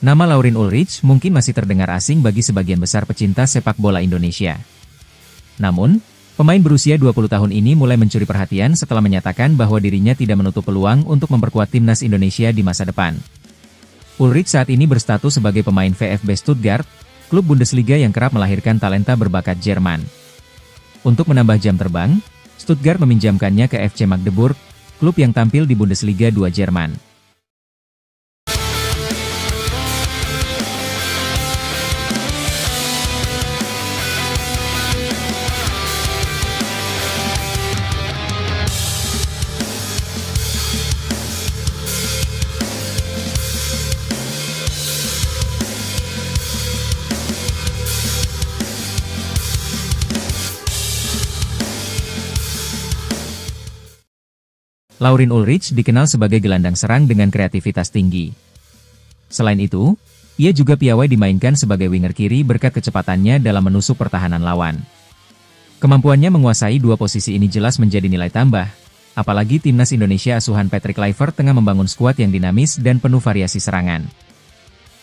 Nama Laurin Ulrich mungkin masih terdengar asing bagi sebagian besar pecinta sepak bola Indonesia. Namun, pemain berusia 20 tahun ini mulai mencuri perhatian setelah menyatakan bahwa dirinya tidak menutup peluang untuk memperkuat timnas Indonesia di masa depan. Ulrich saat ini berstatus sebagai pemain VfB Stuttgart, klub Bundesliga yang kerap melahirkan talenta berbakat Jerman. Untuk menambah jam terbang, Stuttgart meminjamkannya ke FC Magdeburg, klub yang tampil di Bundesliga 2 Jerman. Laurin Ulrich dikenal sebagai gelandang serang dengan kreativitas tinggi. Selain itu, ia juga piawai dimainkan sebagai winger kiri berkat kecepatannya dalam menusuk pertahanan lawan. Kemampuannya menguasai dua posisi ini jelas menjadi nilai tambah, apalagi timnas Indonesia asuhan Patrick Kluivert tengah membangun skuad yang dinamis dan penuh variasi serangan.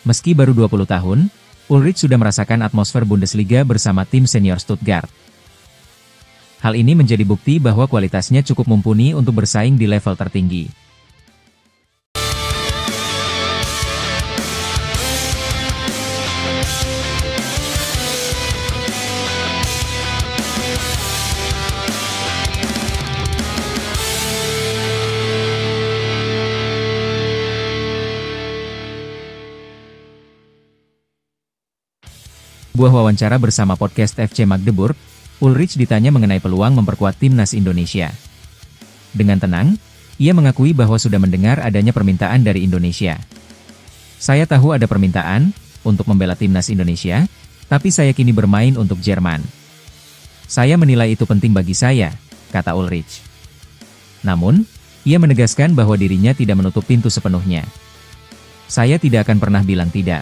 Meski baru 20 tahun, Ulrich sudah merasakan atmosfer Bundesliga bersama tim senior Stuttgart. Hal ini menjadi bukti bahwa kualitasnya cukup mumpuni untuk bersaing di level tertinggi. Sebuah wawancara bersama podcast FC Magdeburg, Ulrich ditanya mengenai peluang memperkuat timnas Indonesia. Dengan tenang, ia mengakui bahwa sudah mendengar adanya permintaan dari Indonesia. Saya tahu ada permintaan untuk membela timnas Indonesia, tapi saya kini bermain untuk Jerman. Saya menilai itu penting bagi saya, kata Ulrich. Namun, ia menegaskan bahwa dirinya tidak menutup pintu sepenuhnya. Saya tidak akan pernah bilang tidak.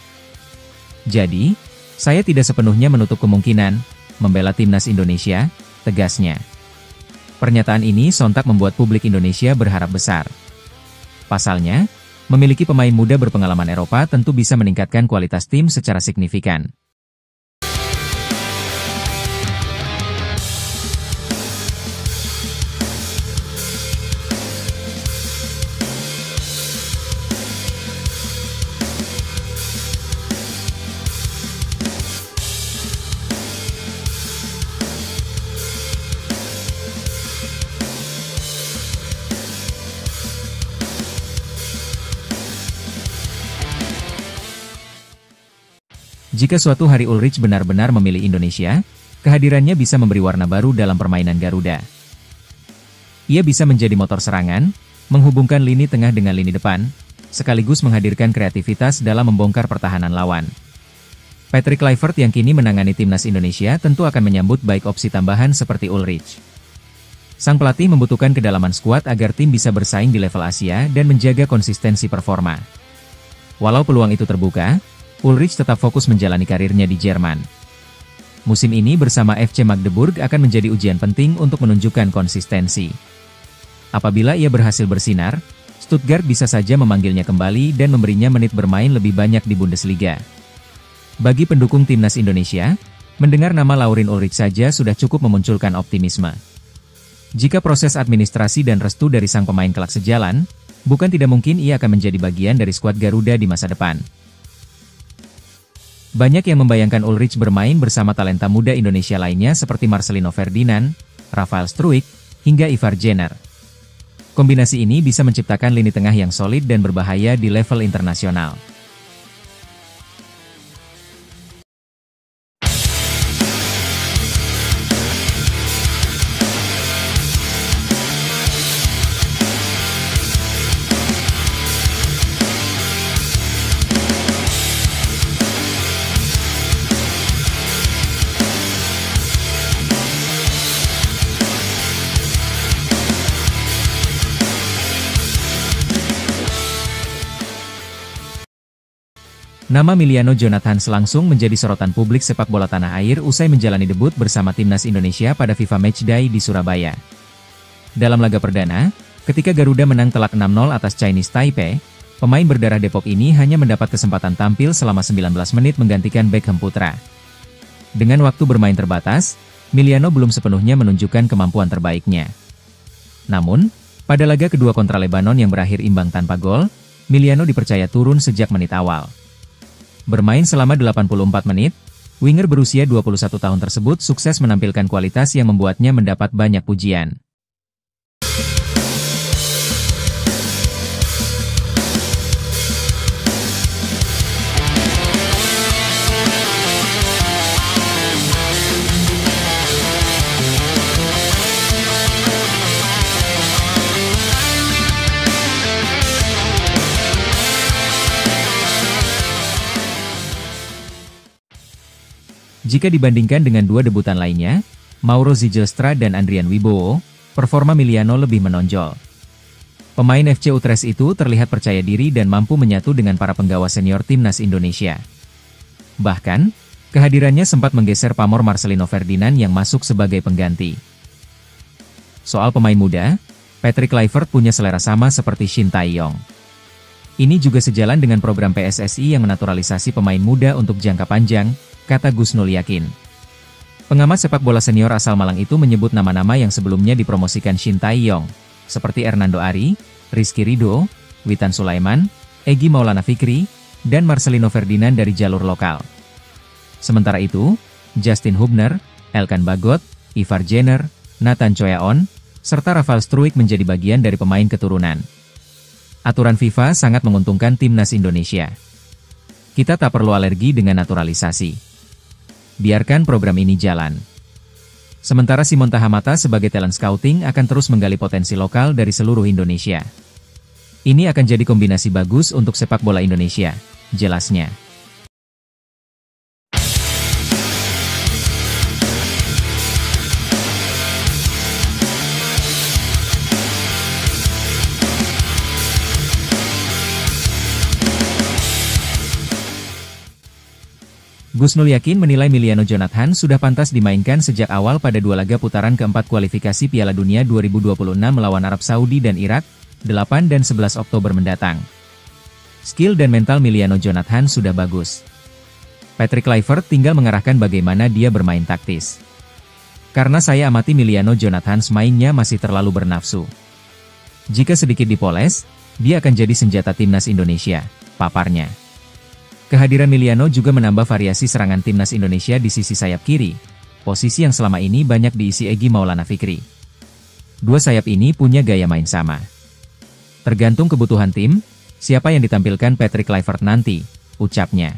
Jadi, saya tidak sepenuhnya menutup kemungkinan membela timnas Indonesia, tegasnya. Pernyataan ini sontak membuat publik Indonesia berharap besar. Pasalnya, memiliki pemain muda berpengalaman Eropa tentu bisa meningkatkan kualitas tim secara signifikan. Jika suatu hari Ulrich benar-benar memilih Indonesia, kehadirannya bisa memberi warna baru dalam permainan Garuda. Ia bisa menjadi motor serangan, menghubungkan lini tengah dengan lini depan, sekaligus menghadirkan kreativitas dalam membongkar pertahanan lawan. Patrick Kluivert yang kini menangani timnas Indonesia tentu akan menyambut baik opsi tambahan seperti Ulrich. Sang pelatih membutuhkan kedalaman skuad agar tim bisa bersaing di level Asia dan menjaga konsistensi performa. Walau peluang itu terbuka, Ulrich tetap fokus menjalani karirnya di Jerman. Musim ini bersama FC Magdeburg akan menjadi ujian penting untuk menunjukkan konsistensi. Apabila ia berhasil bersinar, Stuttgart bisa saja memanggilnya kembali dan memberinya menit bermain lebih banyak di Bundesliga. Bagi pendukung timnas Indonesia, mendengar nama Laurin Ulrich saja sudah cukup memunculkan optimisme. Jika proses administrasi dan restu dari sang pemain kelak sejalan, bukan tidak mungkin ia akan menjadi bagian dari skuad Garuda di masa depan. Banyak yang membayangkan Ulrich bermain bersama talenta muda Indonesia lainnya seperti Marcelino Ferdinand, Rafael Struijk, hingga Ivar Jenner. Kombinasi ini bisa menciptakan lini tengah yang solid dan berbahaya di level internasional. Nama Miliano Jonathans langsung menjadi sorotan publik sepak bola tanah air usai menjalani debut bersama timnas Indonesia pada FIFA Matchday di Surabaya. Dalam laga perdana, ketika Garuda menang telak 6-0 atas Chinese Taipei, Pemain berdarah Depok ini hanya mendapat kesempatan tampil selama 19 menit menggantikan Beckham Putra. Dengan waktu bermain terbatas, Miliano belum sepenuhnya menunjukkan kemampuan terbaiknya. Namun, pada laga kedua kontra Lebanon yang berakhir imbang tanpa gol, Miliano dipercaya turun sejak menit awal. Bermain selama 84 menit, winger berusia 21 tahun tersebut sukses menampilkan kualitas yang membuatnya mendapat banyak pujian. Jika dibandingkan dengan dua debutan lainnya, Mauro Zijlstra dan Andrian Wibowo, performa Miliano lebih menonjol. Pemain FC Utrecht itu terlihat percaya diri dan mampu menyatu dengan para penggawa senior timnas Indonesia. Bahkan, kehadirannya sempat menggeser pamor Marcelino Ferdinand yang masuk sebagai pengganti. Soal pemain muda, Patrick Kluivert punya selera sama seperti Shin Tae-yong. Ini juga sejalan dengan program PSSI yang menaturalisasi pemain muda untuk jangka panjang, kata Gus Nul Yakin. Pengamat sepak bola senior asal Malang itu menyebut nama-nama yang sebelumnya dipromosikan Shin Tae-yong, seperti Hernando Ari, Rizky Ridho, Witan Sulaiman, Egy Maulana Fikri, dan Marcelino Ferdinand dari jalur lokal. Sementara itu, Justin Hubner, Elkan Bagot, Ivar Jenner, Nathan Choyaon, serta Rafael Struijk menjadi bagian dari pemain keturunan. Aturan FIFA sangat menguntungkan timnas Indonesia. Kita tak perlu alergi dengan naturalisasi. Biarkan program ini jalan. Sementara Simon Tahamata sebagai talent scouting akan terus menggali potensi lokal dari seluruh Indonesia. Ini akan jadi kombinasi bagus untuk sepak bola Indonesia, jelasnya. Gus Nul Yakin menilai Miliano Jonathan sudah pantas dimainkan sejak awal pada dua laga putaran keempat kualifikasi Piala Dunia 2026 melawan Arab Saudi dan Irak, 8 dan 11 Oktober mendatang. Skill dan mental Miliano Jonathan sudah bagus. Patrick Kluivert tinggal mengarahkan bagaimana dia bermain taktis. Karena saya amati Miliano Jonathan mainnya masih terlalu bernafsu. Jika sedikit dipoles, dia akan jadi senjata timnas Indonesia, paparnya. Kehadiran Miliano juga menambah variasi serangan timnas Indonesia di sisi sayap kiri, posisi yang selama ini banyak diisi Egy Maulana Fikri. Dua sayap ini punya gaya main sama. Tergantung kebutuhan tim, siapa yang ditampilkan Patrick Kluivert nanti, ucapnya.